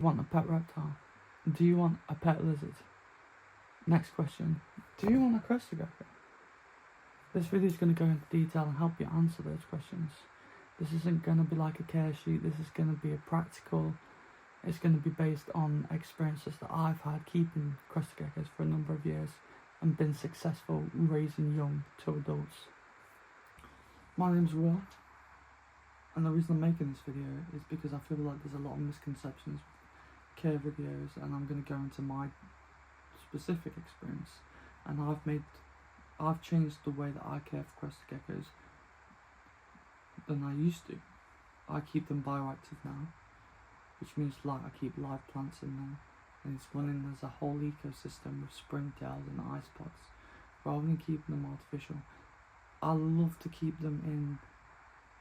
Do you want a pet reptile? Do you want a pet lizard? Next question. Do you want a crested gecko? This video is going to go into detail and help you answer those questions. This isn't going to be like a care sheet. This is going to be a practical. It's going to be based on experiences that I've had keeping crested geckos for a number of years and been successful raising young to adults. My name's Will, and the reason I'm making this video is because I feel like there's a lot of misconceptions with care videos, and I'm going to go into my specific experience, and I've changed the way that I care for crested geckos than I used to. I keep them bioactive now, which means like I keep live plants in there, and it's running as a whole ecosystem with springtails and ice pods, rather than keeping them artificial. I love to keep them in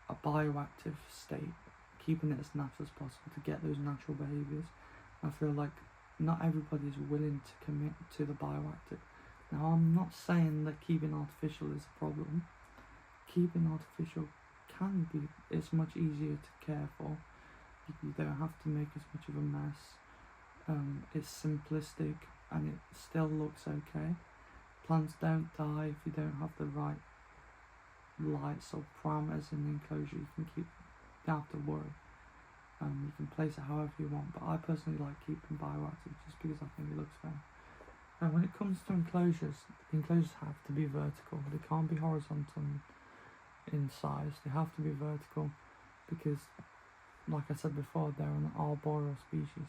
a bioactive state, keeping it as natural as possible to get those natural behaviours. I feel like not everybody is willing to commit to the bioactive. Now, I'm not saying that keeping artificial is a problem. Keeping artificial can be, it's much easier to care for. You don't have to make as much of a mess. It's simplistic and it still looks okay. Plants don't die if you don't have the right lights or parameters in the enclosure. You don't have to worry. You can place it however you want, but I personally like keeping bioactive just because I think it looks fair. And when it comes to enclosures, the enclosures have to be vertical. They can't be horizontal in size. They have to be vertical because, like I said before, they're an arboreal species.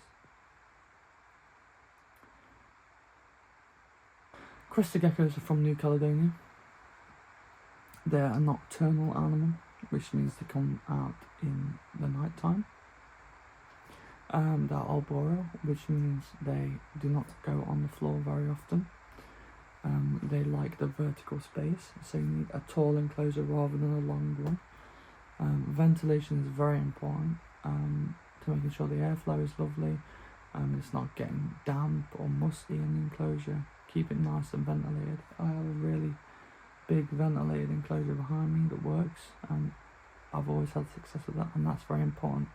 Crested geckos are from New Caledonia. They're a nocturnal animal, which means they come out in the night time. They're arboreal, which means they do not go on the floor very often. They like the vertical space, so you need a tall enclosure rather than a long one. Ventilation is very important to making sure the airflow is lovely. It's not getting damp or musty in the enclosure. Keep it nice and ventilated. I have a really big ventilated enclosure behind me that works, and I've always had success with that, and that's very important.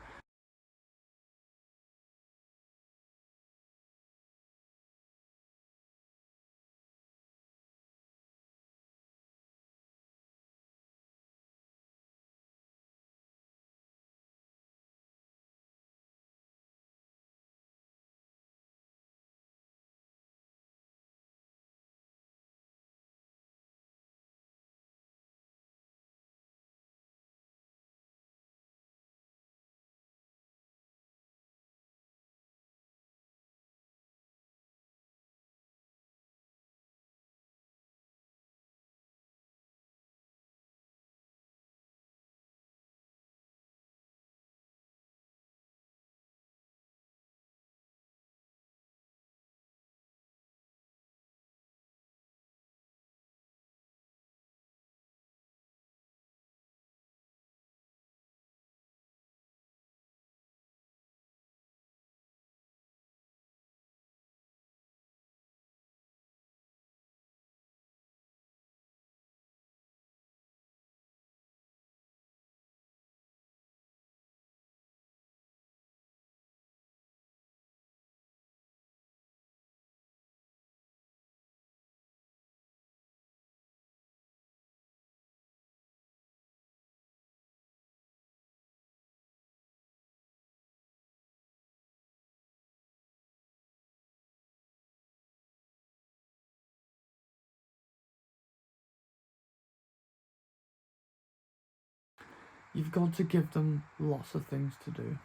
You've got to give them lots of things to do.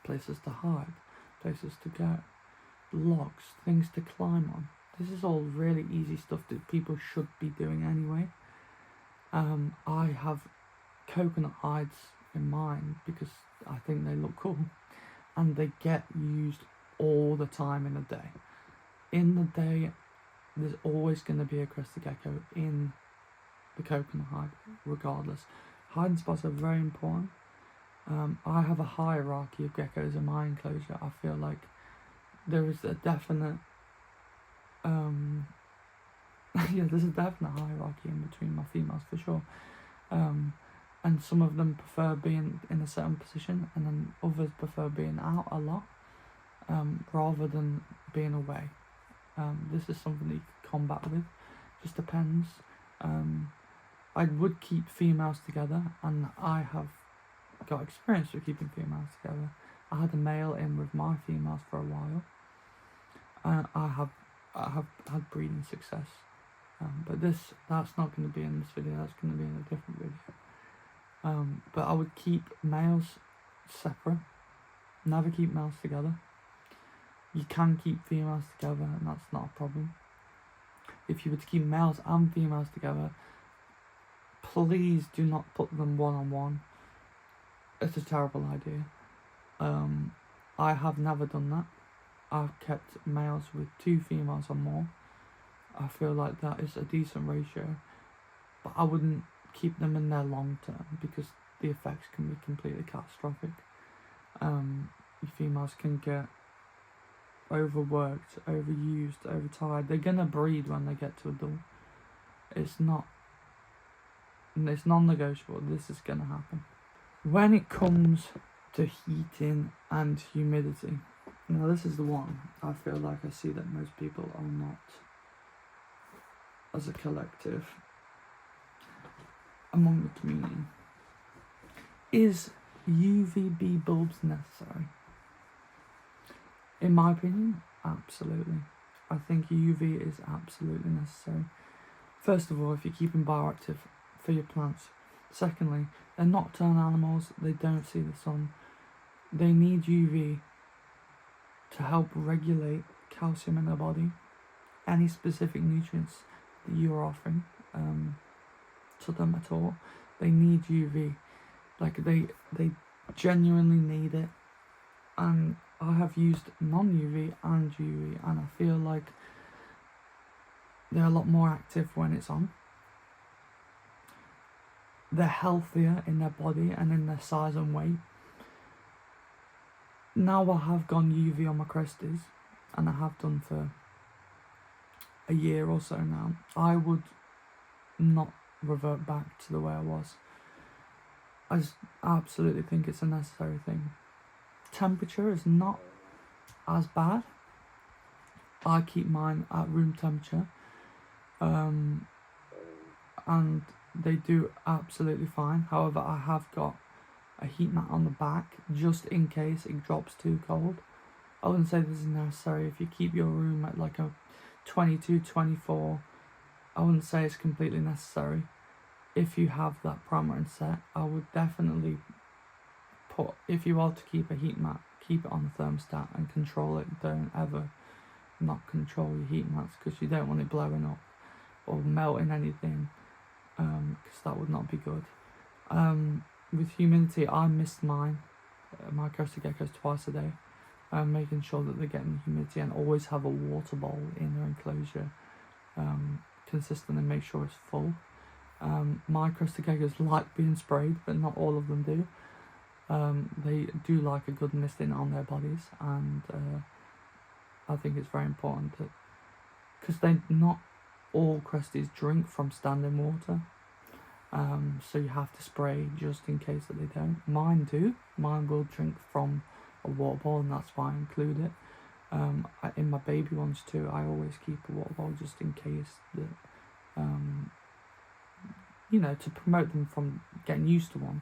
Places to hide, places to go, logs, things to climb on. This is all really easy stuff that people should be doing anyway. I have coconut hides in mine because I think they look cool, and they get used all the time in a day. In the day, there's always going to be a crested gecko in the coconut hide, regardless. Hiding spots are very important. I have a hierarchy of geckos in my enclosure. I feel like there is a definite there's a definite hierarchy in between my females for sure. and some of them prefer being in a certain position, and then others prefer being out a lot, rather than being away. This is something that you can combat with, just depends. I would keep females together, and I have got experience with keeping females together. I had a male in with my females for a while, and I have had breeding success. But that's not going to be in this video, that's going to be in a different video. But I would keep males separate, never keep males together. You can keep females together, and that's not a problem. If you were to keep males and females together, please do not put them one-on-one. It's a terrible idea. I have never done that. I've kept males with 2 females or more. I feel like that is a decent ratio, but I wouldn't keep them in there long term because the effects can be completely catastrophic. Your females can get overworked, overused, overtired. They're gonna breed when they get to adult. It's non-negotiable. This is gonna happen. When it comes to heating and humidity, now this is the one I feel like I see that most people are not, as a collective, among the community. Is UVB bulbs necessary? In my opinion, absolutely. I think UV is absolutely necessary. First of all, if you're keeping bioactive for your plants. Secondly, they're nocturnal animals, they don't see the sun. They need UV to help regulate calcium in their body, any specific nutrients that you're offering to them at all. They need UV. Like they genuinely need it. And I have used non-UV and UV, and I feel like they're a lot more active when it's on. They're healthier in their body and in their size and weight. Now I have gone UV on my Crested, and I have done for a year or so now. I would not revert back to the way I was. I just absolutely think it's a necessary thing. Temperature is not as bad. I keep mine at room temperature, and they do absolutely fine. However, I have got a heat mat on the back just in case it drops too cold. I wouldn't say this is necessary. If you keep your room at like a 22, 24, I wouldn't say it's completely necessary. If you have that parameter set, I would definitely put, if you are to keep a heat mat, keep it on the thermostat and control it. Don't ever not control your heat mats, because you don't want it blowing up or melting anything, because that would not be good. With humidity, I mist my Crested geckos twice a day, making sure that they're getting the humidity, and always have a water bowl in their enclosure consistently, make sure it's full. My Crested geckos like being sprayed, but not all of them do. They do like a good misting on their bodies, and I think it's very important that, because they not all Cresties drink from standing water, so you have to spray just in case that they don't. Mine do. Mine will drink from a water bowl, and that's why I include it. In my baby ones too, I always keep a water bowl just in case that, to promote them from getting used to one.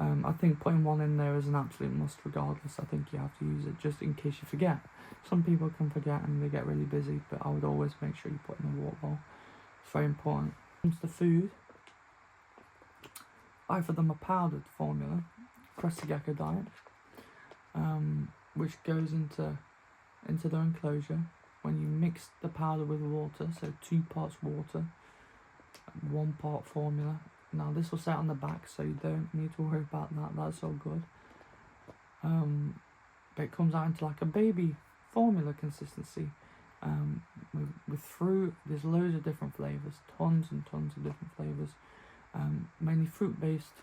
I think putting one in there is an absolute must regardless. I think you have to use it just in case you forget. Some people can forget and they get really busy, but I would always make sure you put in a water bowl. It's very important. When it comes to food, I offer them a powdered formula, Crested gecko diet, which goes into their enclosure. When you mix the powder with water, so 2 parts water, 1 part formula. Now this will sit on the back, so you don't need to worry about that. That's all good. But it comes out into like a baby formula consistency. With fruit, there's loads of different flavors, tons and tons of different flavors. Mainly fruit based.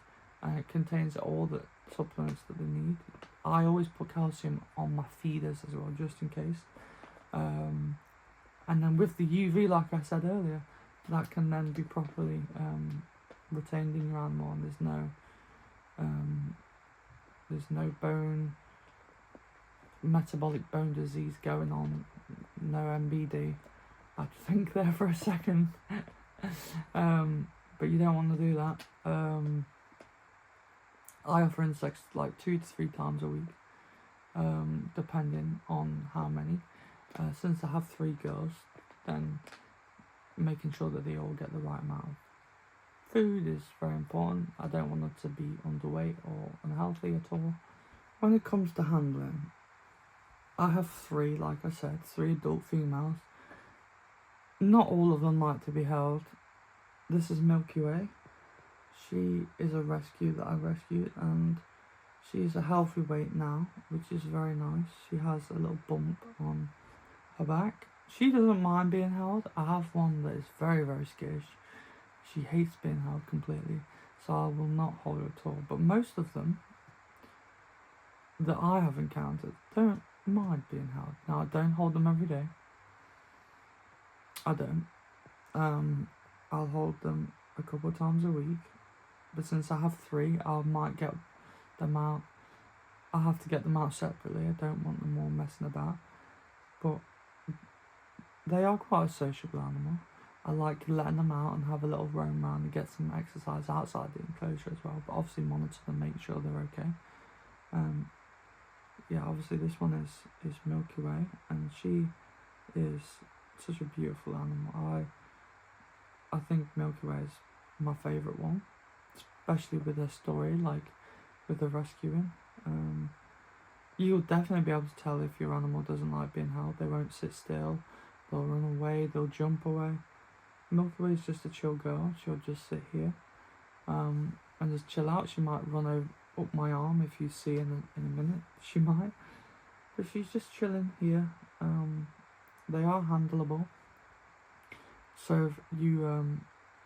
It contains all the supplements that they need. I always put calcium on my feeders as well, just in case. And then with the UV, like I said earlier, that can then be properly retained in your animal, and there's no There's no metabolic bone disease going on, no MBD. I had to think there for a second. But you don't want to do that. I offer insects like 2 to 3 times a week, depending on how many. Since I have 3 girls, then making sure that they all get the right amount of food is very important. I don't want them to be underweight or unhealthy at all. When it comes to handling, I have 3, like I said, 3 adult females. Not all of them like to be held. This is Milky Way. She is a rescue that I rescued, and she is a healthy weight now, which is very nice. She has a little bump on her back. She doesn't mind being held. I have one that is very, very skittish. She hates being held completely, so I will not hold her at all. But most of them that I have encountered don't mind being held. Now, I don't hold them every day. I don't. I'll hold them a couple of times a week. But since I have 3, I might get them out. I have to get them out separately. I don't want them all messing about. But they are quite a sociable animal. I like letting them out and have a little roam around and get some exercise outside the enclosure as well. But obviously monitor them, make sure they're okay. Yeah, obviously this one is Milky Way, and she is such a beautiful animal. I think Milky Way is my favourite one, especially with her story, like with the rescuing. You'll definitely be able to tell if your animal doesn't like being held. They won't sit still, they'll run away, they'll jump away. Milky Way is just a chill girl. She'll just sit here and just chill out. She might run up my arm if you see in a minute. She might, but she's just chilling here. They are handleable. So if you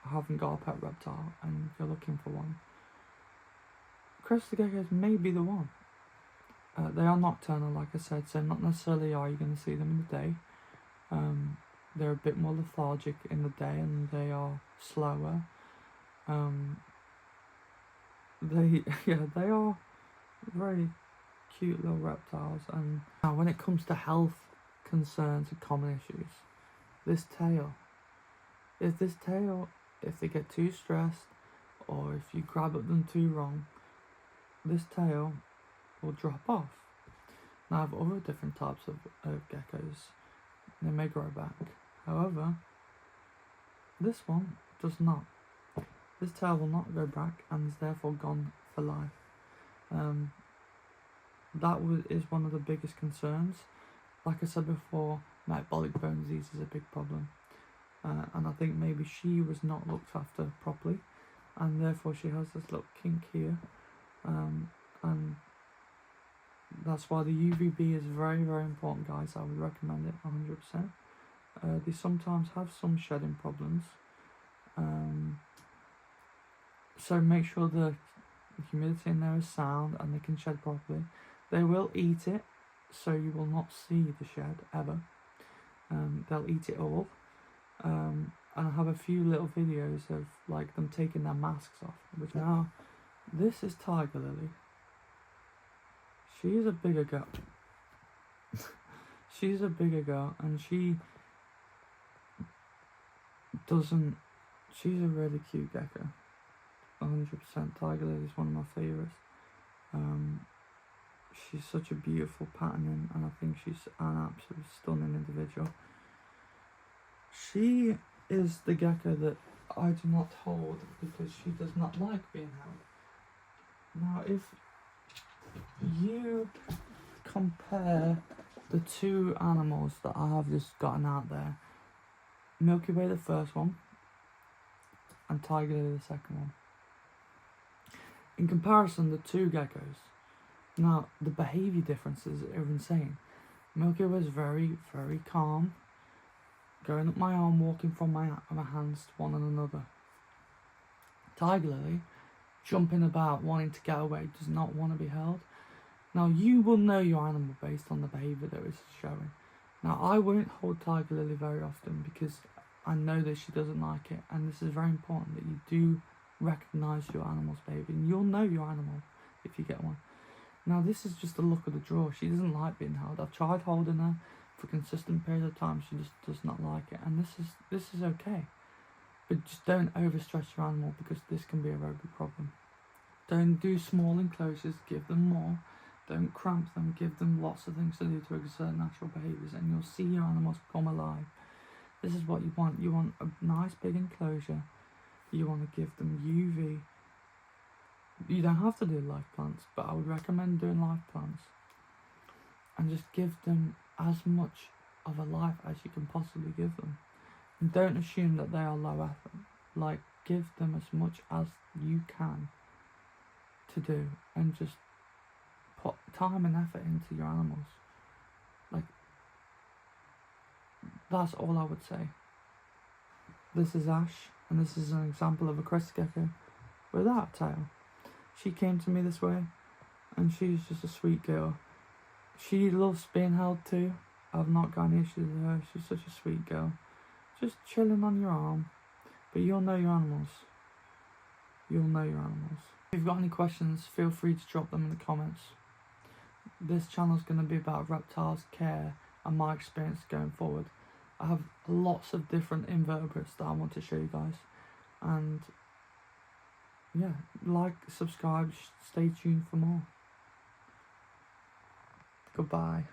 haven't got a pet reptile and you're looking for one, Crested geckos may be the one. They are nocturnal, like I said, so not necessarily are you going to see them in the day. They're a bit more lethargic in the day, and they are slower. They are very cute little reptiles. And now, when it comes to health concerns and common issues, this tail, if they get too stressed, or if you grab at them too wrong, this tail will drop off. Now I have other different types of geckos. They may grow back. However, this one does not. This tail will not go back and is therefore gone for life. That is one of the biggest concerns. Like I said before, metabolic bone disease is a big problem. And I think maybe she was not looked after properly, and therefore she has this little kink here. And that's why the UVB is very, very important, guys. I would recommend it 100%. They sometimes have some shedding problems, so make sure the humidity in there is sound and they can shed properly. They will eat it, so you will not see the shed ever. They'll eat it all. And I have a few little videos of like them taking their masks off. Which now, this is Tiger Lily. She is a bigger girl. She's a bigger girl, and she's a really cute gecko. 100%. Tiger Lily is one of my favourites. She's such a beautiful patterning, and I think she's an absolutely stunning individual. She is the gecko that I do not hold because she does not like being held. Now, if you compare the 2 animals that I have just gotten out there, Milky Way the first one, and Tiger Lily the second one. In comparison, the 2 geckos, now the behaviour differences are insane. Milky Way is very, very calm, going up my arm, walking from my hands to one and another. Tiger Lily, jumping about, wanting to get away, does not want to be held. Now, you will know your animal based on the behaviour that it's showing. Now, I won't hold Tiger Lily very often because I know that she doesn't like it, and this is very important that you do recognise your animal's baby, and you'll know your animal if you get one. Now this is just the luck of the draw. She doesn't like being held. I've tried holding her for a consistent period of time. She just does not like it, and this is okay. But just don't overstress your animal, because this can be a very big problem. Don't do small enclosures, give them more. Don't cramp them, give them lots of things to do to exert natural behaviours, and you'll see your animals come alive. This is what you want. You want a nice big enclosure. You want to give them UV. You don't have to do live plants, but I would recommend doing live plants. And just give them as much of a life as you can possibly give them. And don't assume that they are low effort. Like, give them as much as you can to do, and just put time and effort into your animals. Like, that's all I would say. This is Ash, and this is an example of a crested gecko without a tail. She came to me this way, and she's just a sweet girl. She loves being held too. I've not got any issues with her. She's such a sweet girl. Just chilling on your arm. But you'll know your animals. You'll know your animals. If you've got any questions, feel free to drop them in the comments. This channel is going to be about reptiles, care, and my experience going forward. I have lots of different invertebrates that I want to show you guys. And yeah, like, subscribe, stay tuned for more. Goodbye.